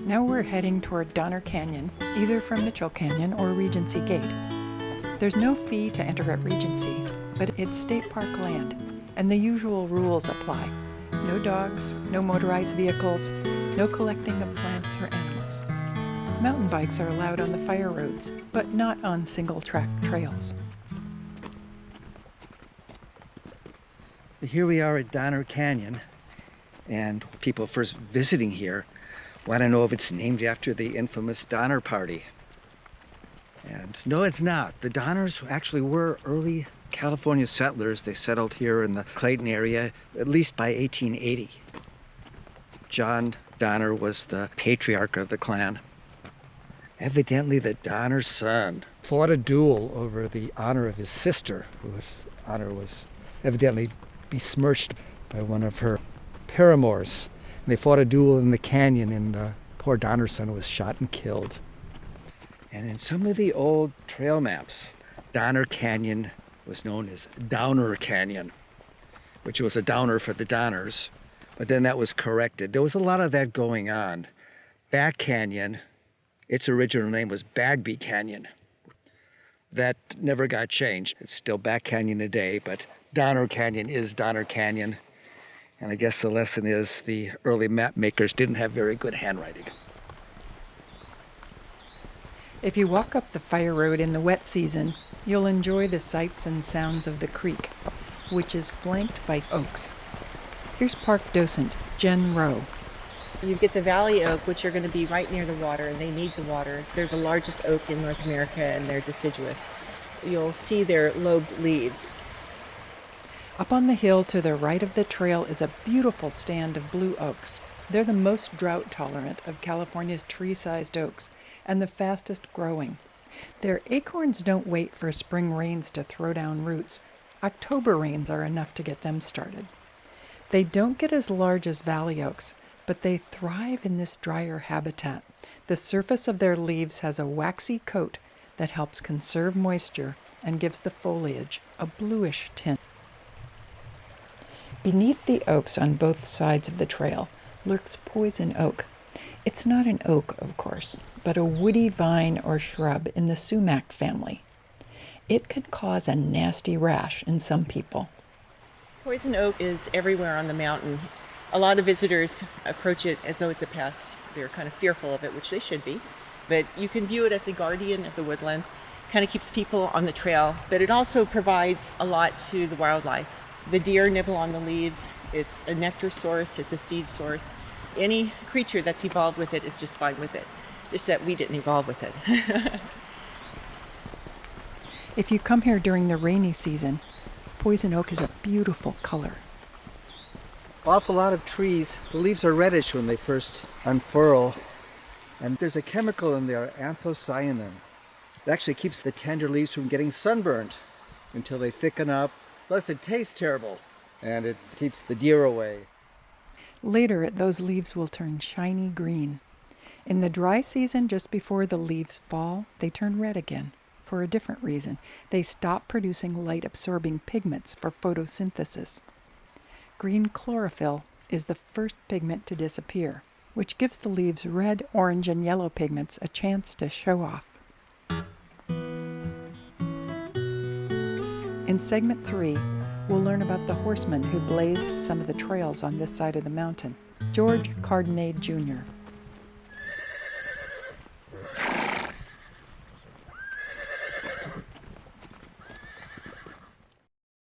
Now we're heading toward Donner Canyon, either from Mitchell Canyon or Regency Gate. There's no fee to enter at Regency, but it's state park land, and the usual rules apply. No dogs, no motorized vehicles, no collecting of plants or animals. Mountain bikes are allowed on the fire roads, but not on single-track trails. Here we are at Donner Canyon, and people first visiting here want to know if it's named after the infamous Donner Party. And no, it's not. The Donners actually were early California settlers. They settled here in the Clayton area at least by 1880. John Donner was the patriarch of the clan. Evidently, the Donner's son fought a duel over the honor of his sister, whose honor was evidently besmirched by one of her paramours. And they fought a duel in the canyon, and the poor Donner's son was shot and killed. And in some of the old trail maps, Donner Canyon was known as Downer Canyon, which was a downer for the Donners, but then that was corrected. There was a lot of that going on. Back Canyon, its original name was Bagby Canyon. That never got changed. It's still Back Canyon today, but Donner Canyon is Donner Canyon. And I guess the lesson is the early map makers didn't have very good handwriting. If you walk up the fire road in the wet season, you'll enjoy the sights and sounds of the creek, which is flanked by oaks. Here's park docent Jenn. You get the valley oak, which are going to be right near the water, and they need the water. They're the largest oak in North America, and they're deciduous. You'll see their lobed leaves. Up on the hill to the right of the trail is a beautiful stand of blue oaks. They're the most drought tolerant of California's tree-sized oaks, and the fastest growing. Their acorns don't wait for spring rains to throw down roots. October rains are enough to get them started. They don't get as large as valley oaks, but they thrive in this drier habitat. The surface of their leaves has a waxy coat that helps conserve moisture and gives the foliage a bluish tint. Beneath the oaks on both sides of the trail lurks poison oak. It's not an oak, of course, but a woody vine or shrub in the sumac family. It can cause a nasty rash in some people. Poison oak is everywhere on the mountain. A lot of visitors approach it as though it's a pest. They're kind of fearful of it, which they should be. But you can view it as a guardian of the woodland. Kind of keeps people on the trail, but it also provides a lot to the wildlife. The deer nibble on the leaves. It's a nectar source. It's a seed source. Any creature that's evolved with it is just fine with it. Just that we didn't evolve with it. If you come here during the rainy season, poison oak is a beautiful color. Awful lot of trees, the leaves are reddish when they first unfurl. And there's a chemical in there, anthocyanin. It actually keeps the tender leaves from getting sunburned until they thicken up. Plus it tastes terrible, and it keeps the deer away. Later, those leaves will turn shiny green. In the dry season, just before the leaves fall, they turn red again, for a different reason. They stop producing light-absorbing pigments for photosynthesis. Green chlorophyll is the first pigment to disappear, which gives the leaves red, orange, and yellow pigments a chance to show off. In segment 3, we'll learn about the horseman who blazed some of the trails on this side of the mountain, George Cardinet, Jr.